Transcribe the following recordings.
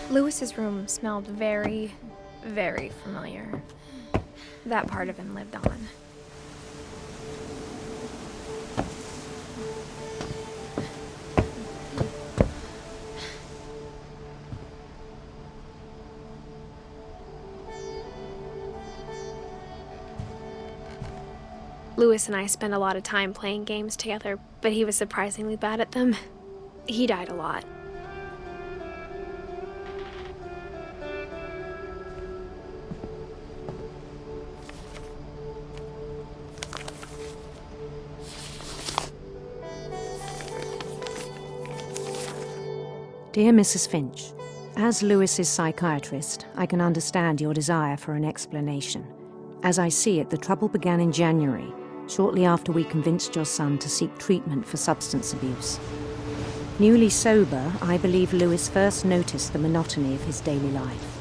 Lewis's room smelled very, very familiar. That part of him lived on. Lewis and I spent a lot of time playing games together, but he was surprisingly bad at them. He died a lot. Dear Mrs. Finch, as Lewis's psychiatrist, I can understand your desire for an explanation. As I see it, the trouble began in January, shortly after we convinced your son to seek treatment for substance abuse. Newly sober, I believe Lewis first noticed the monotony of his daily life.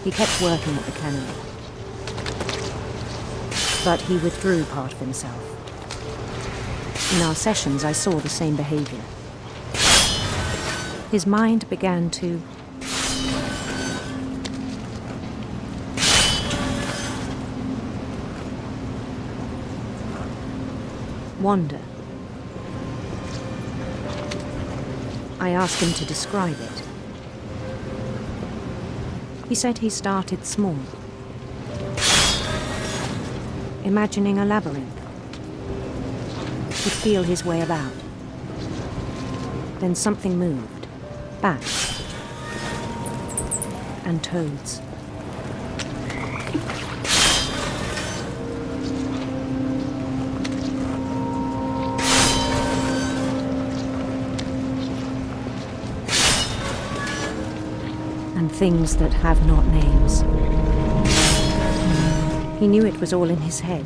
He kept working at the cannery, but he withdrew part of himself. In our sessions, I saw the same behavior. His mind began to wander. I asked him to describe it. He said he started small, imagining a labyrinth. He'd feel his way about. Then something moved. Bats and toads. And things that have not names. He knew it was all in his head,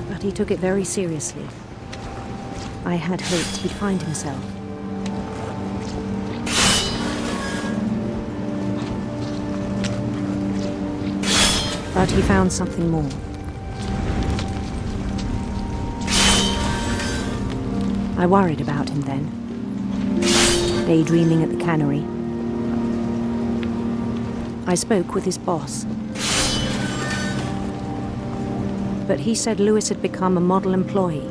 but he took it very seriously. I had hoped he'd find himself. But he found something more. I worried about him then, daydreaming at the cannery. I spoke with his boss, but he said Lewis had become a model employee.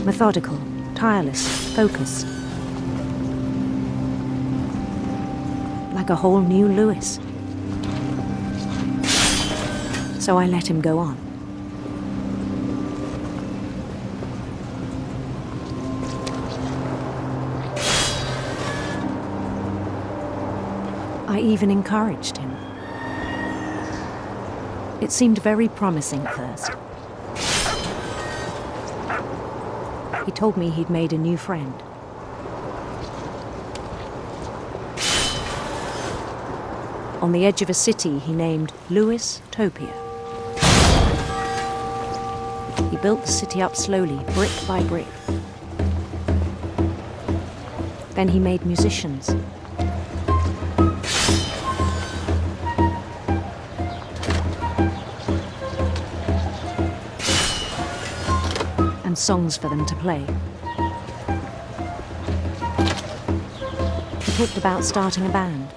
Methodical, tireless, focused. Like a whole new Lewis. So I let him go on. I even encouraged him. It seemed very promising at first. He told me he'd made a new friend. On the edge of a city he named Lewis Topia. He built the city up slowly, brick by brick. Then he made musicians. And songs for them to play. He talked about starting a band.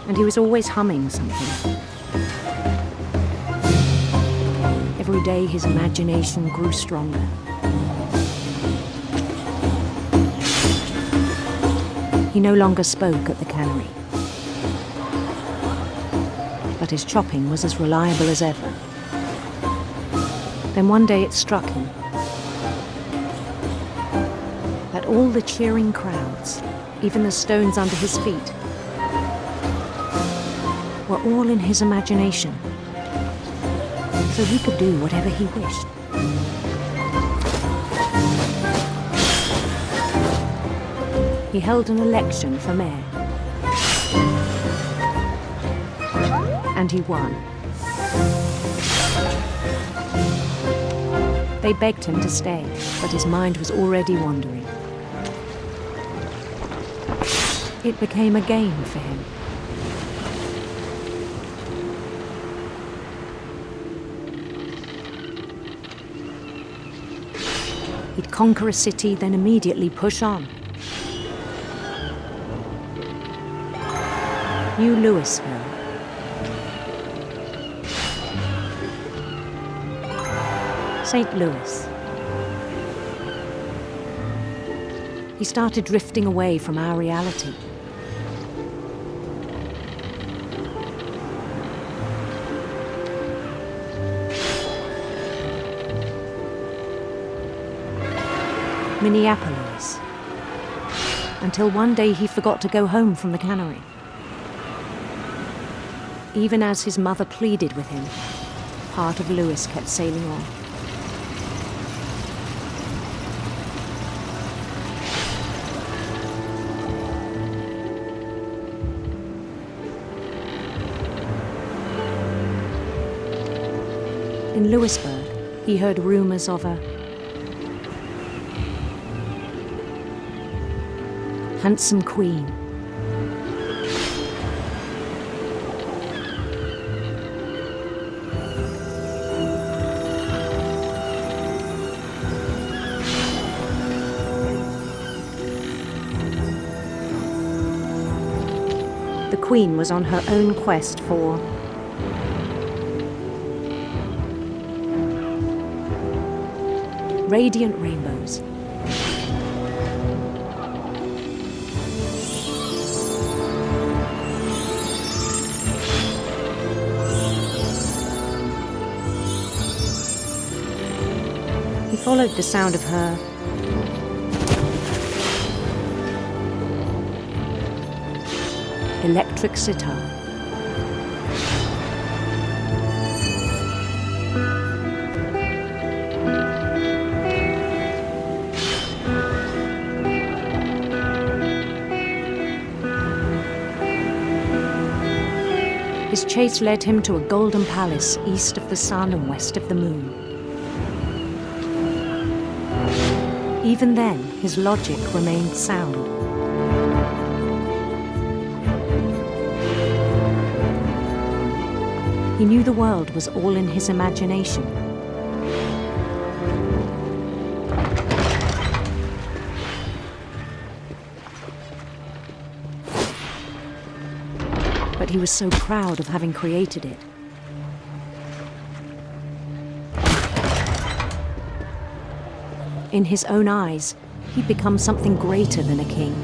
And he was always humming something. Every day his imagination grew stronger. He no longer spoke at the cannery, but his chopping was as reliable as ever. Then one day it struck him that all the cheering crowds, even the stones under his feet, were all in his imagination, so he could do whatever he wished. He held an election for mayor, and he won. They begged him to stay, but his mind was already wandering. It became a game for him. He'd conquer a city, then immediately push on. New Louisville. St. Louis. He started drifting away from our reality. Minneapolis. Until one day he forgot to go home from the cannery. Even as his mother pleaded with him, part of Louis kept sailing on. In Louisburg, he heard rumors of a handsome queen. The queen was on her own quest for radiant rainbows. He followed the sound of her electric sitar. His chase led him to a golden palace east of the sun and west of the moon. Even then, his logic remained sound. He knew the world was all in his imagination. But he was so proud of having created it. In his own eyes, he'd become something greater than a king.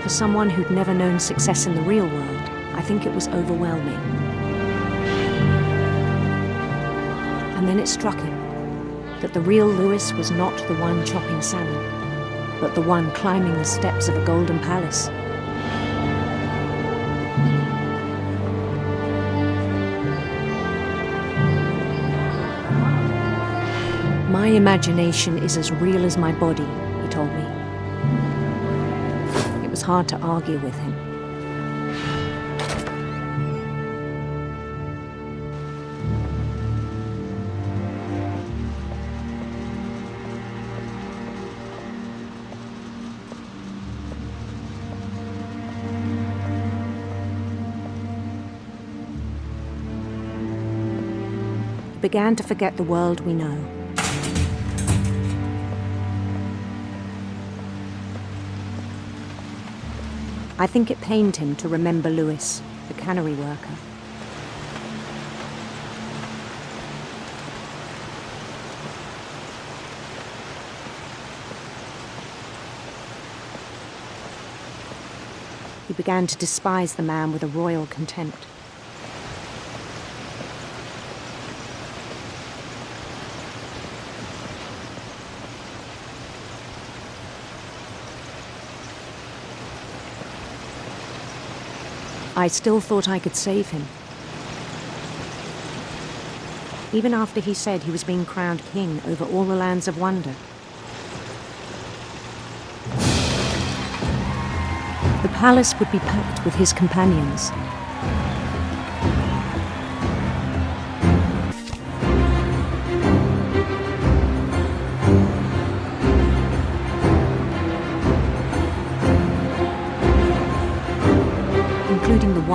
For someone who'd never known success in the real world, I think it was overwhelming. And then it struck him that the real Louis was not the one chopping salmon, but the one climbing the steps of a golden palace. My imagination is as real as my body, he told me. It was hard to argue with him. He began to forget the world we know. I think it pained him to remember Louis, the cannery worker. He began to despise the man with a royal contempt. I still thought I could save him. Even after he said he was being crowned king over all the lands of wonder. The palace would be packed with his companions.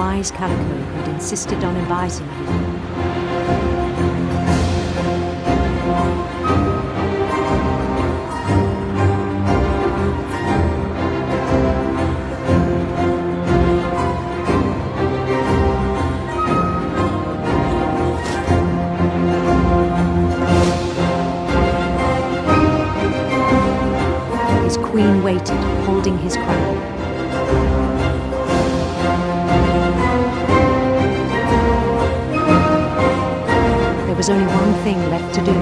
wise Calico who'd insisted on advising you. His queen waited, holding his crown. There was only one thing left to do.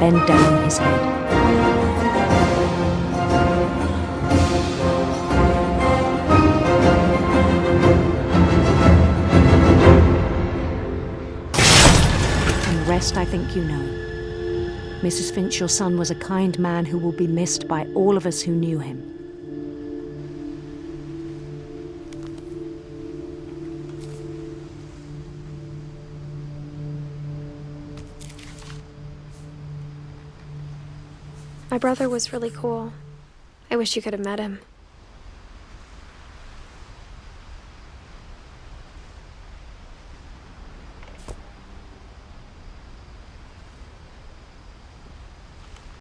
Bend down his head. The rest I think you know. Mrs. Finch, your son was a kind man who will be missed by all of us who knew him. My brother was really cool. I wish you could have met him.